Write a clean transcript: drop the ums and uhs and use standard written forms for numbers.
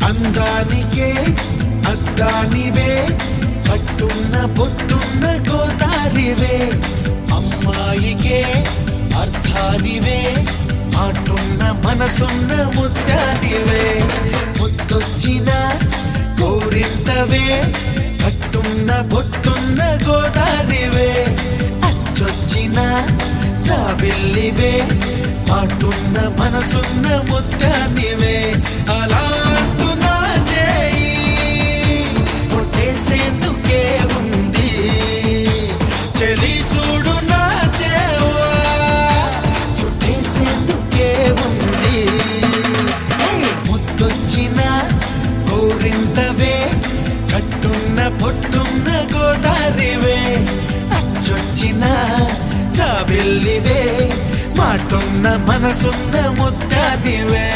అందానికే అద్దానివే కట్టున్న బొట్టున్న గోదారివే అమ్మాయికే అర్థానివే మాటున్న మనసున్న ముత్యానివే ముద్దొచ్చిన గోరింతవే కట్టున్న బొట్టున్న గోదారివే అచ్చొచ్చిన జాబిల్లివే మాటున్న మనసున్న ముత్యానివే అలాంటు నా చేయి కొట్టేసేందుకే ఉంది చెలి చూడు నా చేవా చుట్టేసేందుకే ఉంది ముద్దొచ్చిన గోరింటవే కట్టున్న పొట్టున్న గోదారివే అచ్చొచ్చిన జాబిల్లివే మాటున్న మనసున్న ముత్యానివే